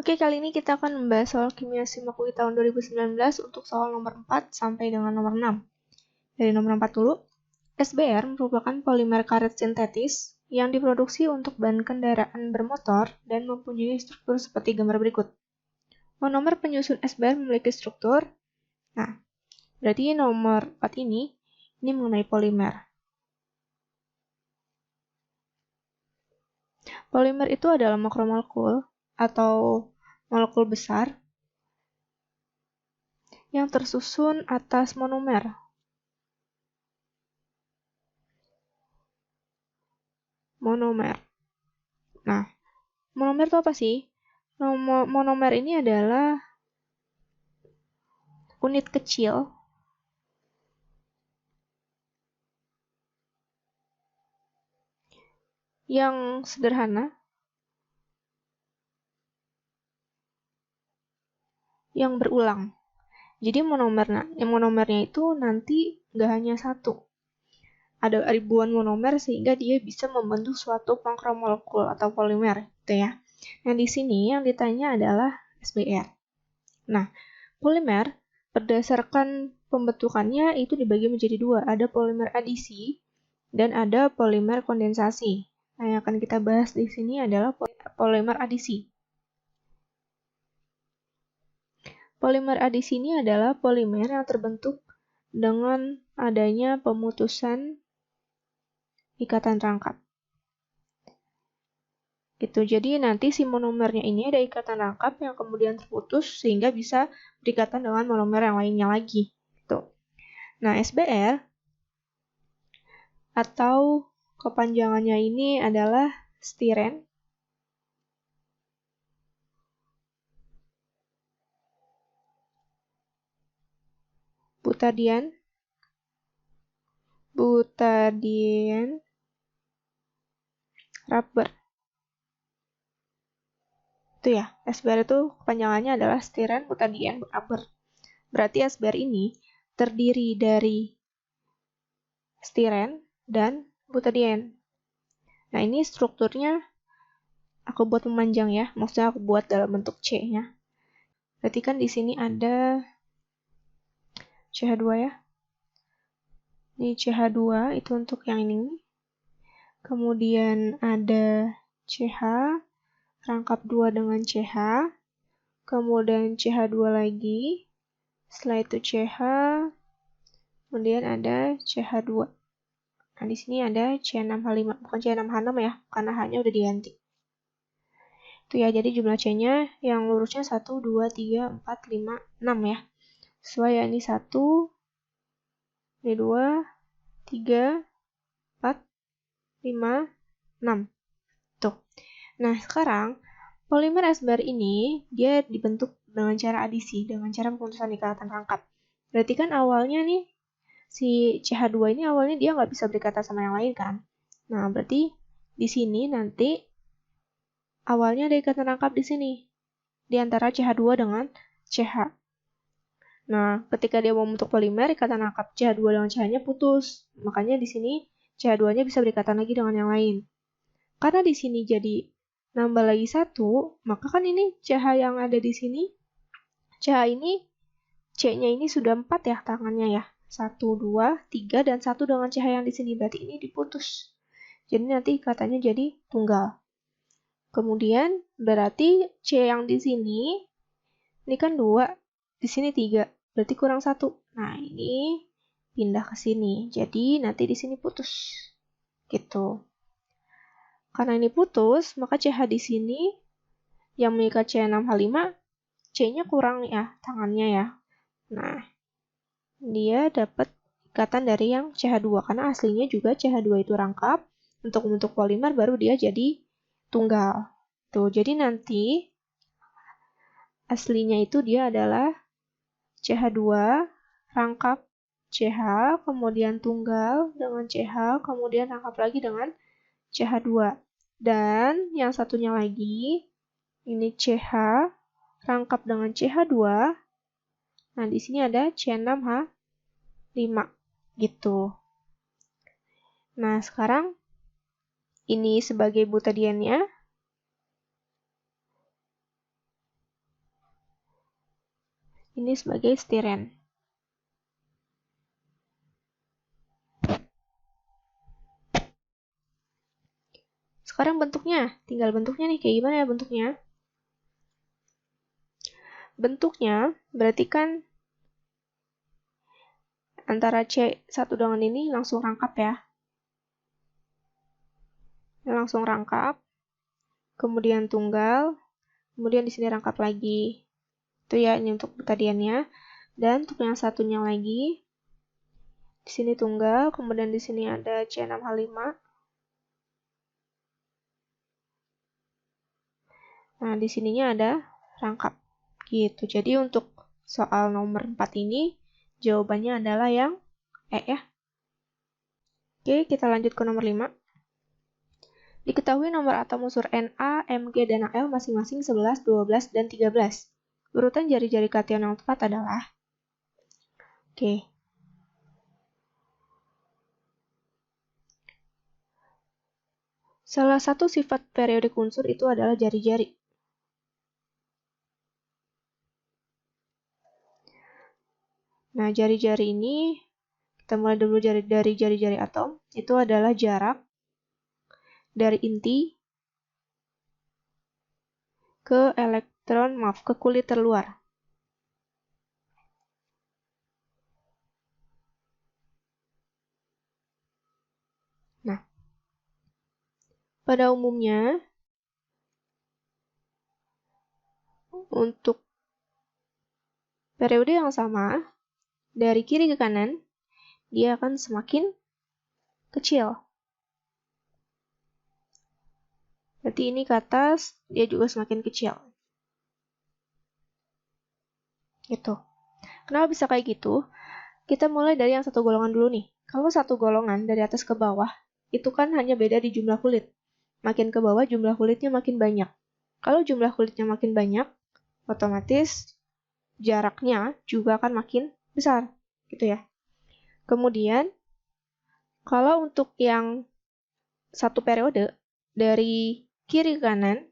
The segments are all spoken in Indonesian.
Oke, kali ini kita akan membahas soal kimia SIMAK UI tahun 2019 untuk soal nomor 4 sampai dengan nomor 6. Dari nomor 4 dulu, SBR merupakan polimer karet sintetis yang diproduksi untuk bahan kendaraan bermotor dan mempunyai struktur seperti gambar berikut. Monomer penyusun SBR memiliki struktur. Nah, berarti nomor 4 ini mengenai polimer. Polimer itu adalah makromolekul atau molekul besar yang tersusun atas monomer. Nah, monomer itu apa sih? Monomer ini adalah unit kecil yang sederhana yang berulang. Jadi monomernya itu nanti nggak hanya satu. Ada ribuan monomer sehingga dia bisa membentuk suatu makromolekul atau polimer, gitu ya. Nah, di sini yang ditanya adalah SBR. Nah, polimer berdasarkan pembentukannya itu dibagi menjadi dua. Ada polimer adisi dan ada polimer kondensasi. Nah, yang akan kita bahas di sini adalah polimer adisi. Polimer adisi ini adalah polimer yang terbentuk dengan adanya pemutusan ikatan rangkap. Gitu. Jadi nanti si monomernya ini ada ikatan rangkap yang kemudian terputus sehingga bisa berikatan dengan monomer yang lainnya lagi. Gitu. Nah, SBR atau kepanjangannya ini adalah stiren, butadian, rubber. Itu ya, SBR itu kepanjangannya adalah stiren, butadian, rubber. Berarti SBR ini terdiri dari stiren dan butadian. Nah, ini strukturnya aku buat memanjang ya, maksudnya aku buat dalam bentuk C-nya. Berarti kan di sini ada CH2 ya. Ini CH2 itu untuk yang ini. Kemudian ada CH, rangkap 2 dengan CH. Kemudian CH2 lagi. Setelah itu CH. Kemudian ada CH2. Nah, di sini ada C6H5, bukan C6H6 ya, karena H-nya udah diganti. Itu ya, jadi jumlah C-nya yang lurusnya 1, 2, 3, 4, 5, 6 ya. Sesuai ya, ini 1, ini 2, 3, 4, 5, 6. Tuh. Nah, sekarang polimer SBR ini dia dibentuk dengan cara adisi, dengan cara pemutusan ikatan rangkap. Berarti kan awalnya nih, si CH2 ini awalnya dia nggak bisa berikatan sama yang lain kan. Nah, berarti di sini nanti awalnya ada ikatan rangkap di sini, di antara CH2 dengan CH. Nah, ketika dia mau membentuk polimer, ikatan rangkap CH2 dengan CH-nya putus. Makanya di sini CH2-nya bisa berikatan lagi dengan yang lain. Karena di sini jadi nambah lagi 1, maka kan ini CH yang ada di sini, CH ini, C-nya ini sudah 4 ya tangannya ya. 1, 2, 3, dan 1 dengan CH yang di sini. Berarti ini diputus. Jadi nanti ikatannya jadi tunggal. Kemudian berarti C yang di sini, ini kan 2, di sini 3. Berarti kurang 1. Nah, ini pindah ke sini. Jadi nanti di sini putus. Gitu. Karena ini putus, maka CH di sini yang mengikat C6H5, C-nya kurang ya tangannya ya. Nah, dia dapat ikatan dari yang CH2 karena aslinya juga CH2 itu rangkap. Untuk membentuk polimer baru dia jadi tunggal. Tuh, jadi nanti aslinya itu dia adalah CH2 rangkap CH, kemudian tunggal dengan CH, kemudian rangkap lagi dengan CH2. Dan yang satunya lagi, ini CH, rangkap dengan CH2. Nah, di sini ada C6H5, gitu. Nah, sekarang ini sebagai butadiannya. Ini sebagai stiren. Sekarang bentuknya, tinggal bentuknya nih, kayak gimana ya bentuknya? Bentuknya berarti kan antara C1 dengan ini langsung rangkap ya. Langsung rangkap, kemudian tunggal, kemudian di sini rangkap lagi. Itu ya, ini untuk tadiannya. Dan untuk yang satunya lagi, di sini tunggal, kemudian di sini ada C6H5. Nah, di sininya ada rangkap. Gitu. Jadi untuk soal nomor 4 ini, jawabannya adalah yang E ya. Oke, kita lanjut ke nomor 5. Diketahui nomor atom unsur Na, Mg, dan Al masing-masing 11, 12, dan 13. Urutan jari-jari kation yang tepat adalah... Oke. Salah satu sifat periodik unsur itu adalah jari-jari. Nah, jari-jari ini, kita mulai dulu dari jari-jari atom, itu adalah jarak dari inti ke elektron, ke kulit terluar. Nah, pada umumnya, untuk periode yang sama, dari kiri ke kanan, dia akan semakin kecil. Berarti ini ke atas, dia juga semakin kecil. Gitu. Kenapa bisa kayak gitu? Kita mulai dari yang satu golongan dulu nih. Kalau satu golongan dari atas ke bawah, itu kan hanya beda di jumlah kulit. Makin ke bawah, jumlah kulitnya makin banyak. Kalau jumlah kulitnya makin banyak, otomatis jaraknya juga akan makin besar. Gitu ya. Kemudian, kalau untuk yang satu periode, dari kiri ke kanan,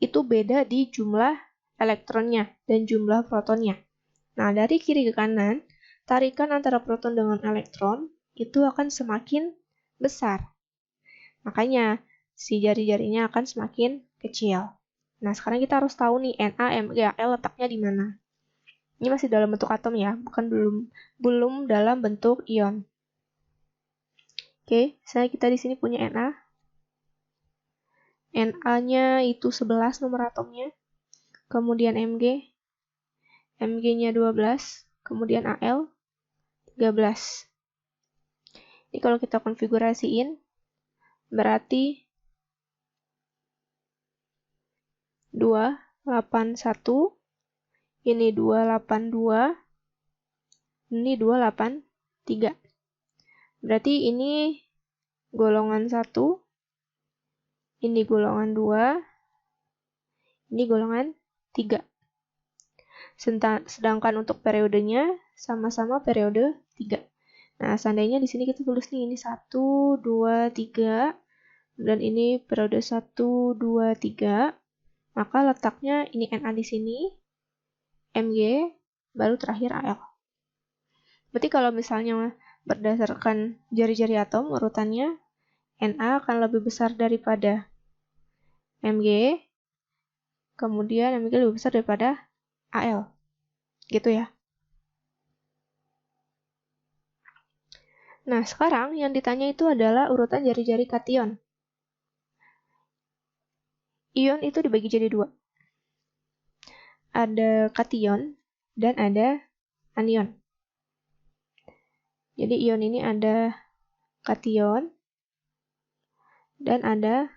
itu beda di jumlah elektronnya dan jumlah protonnya. Nah, dari kiri ke kanan, tarikan antara proton dengan elektron itu akan semakin besar. Makanya, si jari-jarinya akan semakin kecil. Nah, sekarang kita harus tahu nih, Na, Mg, Al letaknya di mana. Ini masih dalam bentuk atom ya, bukan belum dalam bentuk ion. Oke, misalnya kita di sini punya Na. Na-nya itu 11 nomor atomnya. Kemudian Mg. Mg-nya 12. Kemudian Al 13. Ini kalau kita konfigurasiin, berarti 281, ini 282, ini 283. Berarti ini golongan 1, ini golongan 2, ini golongan 3. Sedangkan untuk periodenya sama-sama periode 3. Nah, seandainya di sini kita tulis nih, ini 1, 2, 3, dan ini periode 1, 2, 3, maka letaknya ini Na di sini, Mg, baru terakhir Al. Berarti kalau misalnya berdasarkan jari-jari atom urutannya, Na akan lebih besar daripada Mg, kemudian Mg lebih besar daripada Al. Gitu ya. Nah, sekarang yang ditanya itu adalah urutan jari-jari kation. Ion itu dibagi jadi dua. Ada kation dan ada anion. Jadi ion ini ada kation dan ada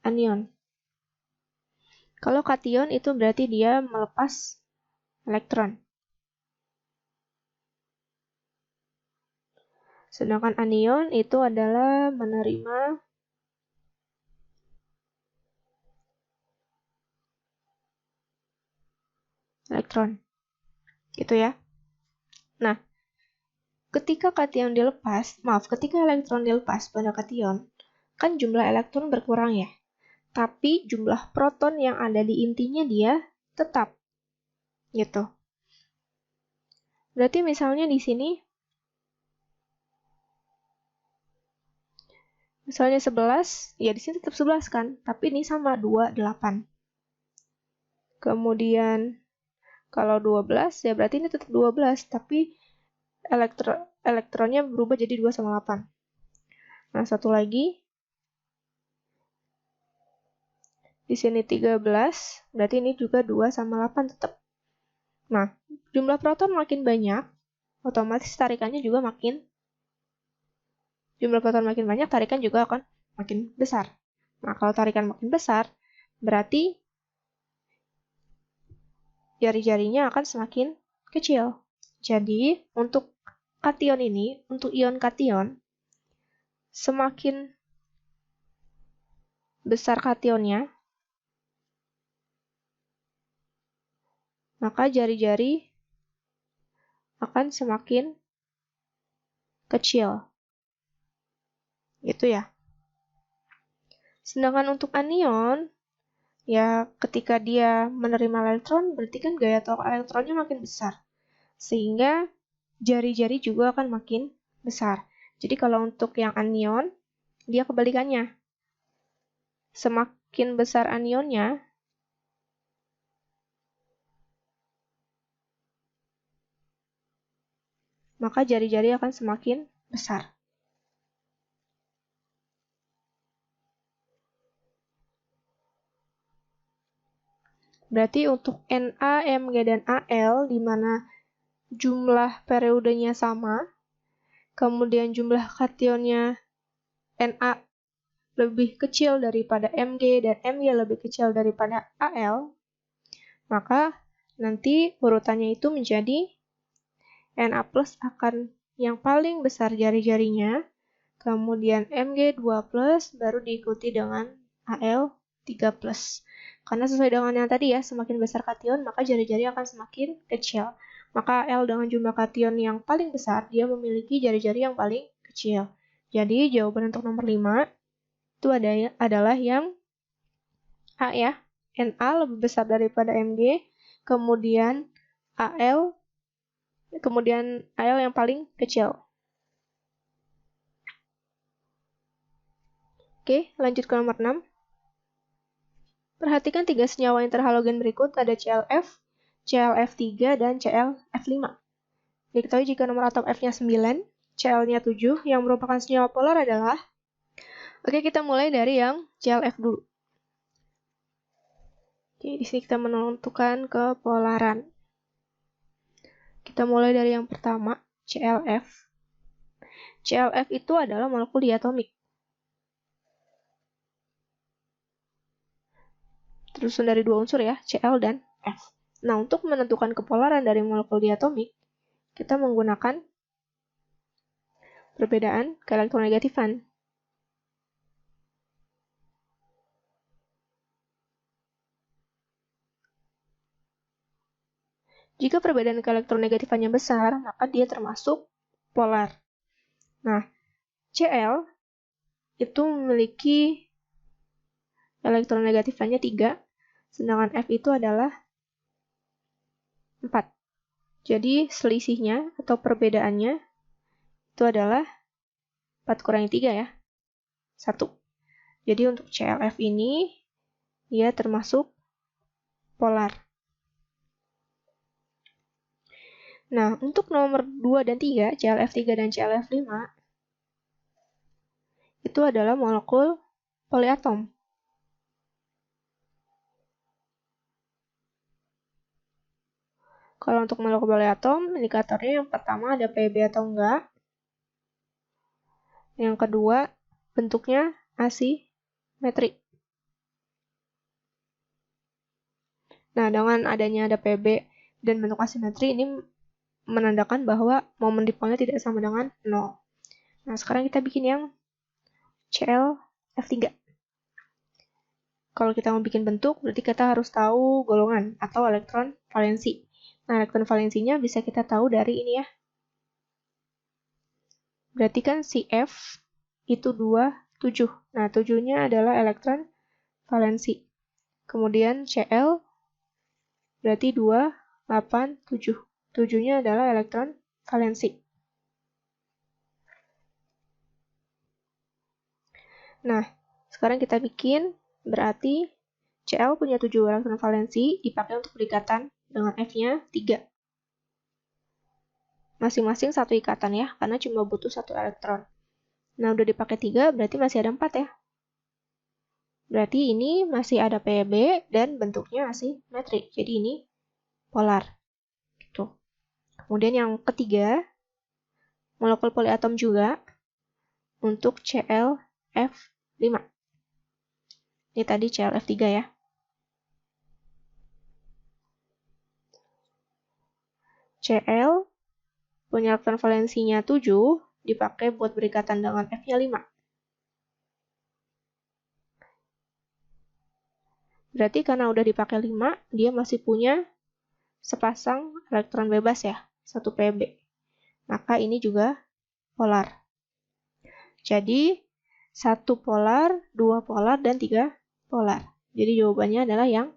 anion. Kalau kation itu berarti dia melepas elektron. Sedangkan anion itu adalah menerima elektron. Gitu ya. Nah, ketika kation dilepas, ketika elektron dilepas pada kation, kan jumlah elektron berkurang ya. Tapi jumlah proton yang ada di intinya dia tetap. gitu. Berarti misalnya di sini, misalnya 11, ya di sini tetap 11 kan, tapi ini sama 2, 8. Kemudian kalau 12, ya berarti ini tetap 12, tapi elektronnya berubah jadi 2 sama 8. Nah, satu lagi, di sini 13, berarti ini juga 2 sama 8 tetap. Nah, jumlah proton makin banyak, otomatis tarikannya juga jumlah proton makin banyak, tarikan juga akan makin besar. Nah, kalau tarikan makin besar, berarti jari-jarinya akan semakin kecil. Jadi, untuk kation ini, untuk ion kation, semakin besar kationnya, maka jari-jari akan semakin kecil. Gitu ya. Sedangkan untuk anion, ya ketika dia menerima elektron, berarti kan gaya tolak elektronnya makin besar. Sehingga jari-jari juga akan makin besar. Jadi kalau untuk yang anion, dia kebalikannya. Semakin besar anionnya, maka jari-jari akan semakin besar. Berarti untuk Na, Mg, dan Al, di mana jumlah periodenya sama, kemudian jumlah kationnya Na lebih kecil daripada Mg dan Mg lebih kecil daripada Al, maka nanti urutannya itu menjadi Na plus akan yang paling besar jari-jarinya, kemudian Mg 2 plus, baru diikuti dengan Al 3 plus. Karena sesuai dengan yang tadi ya, semakin besar kation, maka jari-jari akan semakin kecil. Maka Al dengan jumlah kation yang paling besar, dia memiliki jari-jari yang paling kecil. Jadi jawaban untuk nomor 5 itu adalah yang A ya. Na lebih besar daripada Mg, kemudian Al yang paling kecil. Oke, lanjut ke nomor 6. Perhatikan 3 senyawa interhalogen berikut, ada ClF, ClF3, dan ClF5. Diketahui jika nomor atom F-nya 9, Cl-nya 7, yang merupakan senyawa polar adalah... Oke, kita mulai dari yang ClF dulu. Oke, di sini kita menentukan kepolaran. Kita mulai dari yang pertama, ClF. ClF itu adalah molekul diatomik. Tersusun dari 2 unsur ya, Cl dan F. Nah, untuk menentukan kepolaran dari molekul diatomik, kita menggunakan perbedaan keelektronegatifan. Jika perbedaan keelektronegatifannya besar, maka dia termasuk polar. Nah, Cl itu memiliki elektronegatifannya 3, sedangkan F itu adalah 4. Jadi selisihnya atau perbedaannya itu adalah 4 kurangi 3 ya, 1. Jadi untuk ClF ini, dia termasuk polar. Nah, untuk nomor 2 dan 3, ClF3 dan ClF5, itu adalah molekul poliatom. Kalau untuk molekul poliatom, indikatornya yang pertama ada Pb atau enggak. Yang kedua, bentuknya asimetrik. Nah, dengan adanya ada Pb dan bentuk asimetri, ini menandakan bahwa momen dipolnya tidak sama dengan 0. Nah, sekarang kita bikin yang ClF3. Kalau kita mau bikin bentuk, berarti kita harus tahu golongan atau elektron valensi. Nah, elektron valensinya bisa kita tahu dari ini ya. Berarti kan si F itu 2, 7. Nah, 7-nya adalah elektron valensi. Kemudian Cl berarti 2, 8, 7. 7-nya adalah elektron valensi. Nah, sekarang kita bikin, berarti Cl punya 7 elektron valensi, dipakai untuk berikatan dengan F-nya 3. Masing-masing satu ikatan ya, karena cuma butuh 1 elektron. Nah, udah dipakai 3, berarti masih ada 4 ya. Berarti ini masih ada Pb dan bentuknya asimetrik. Jadi ini polar. Gitu. Kemudian yang ketiga, molekul poliatom juga untuk ClF5. Ini tadi ClF3 ya. Cl punya elektron valensinya 7, dipakai buat berikatan dengan F-nya 5. Berarti karena udah dipakai 5, dia masih punya sepasang elektron bebas ya, 1 Pb. Maka ini juga polar. Jadi, 1 polar, 2 polar, dan 3 polar. Jadi jawabannya adalah yang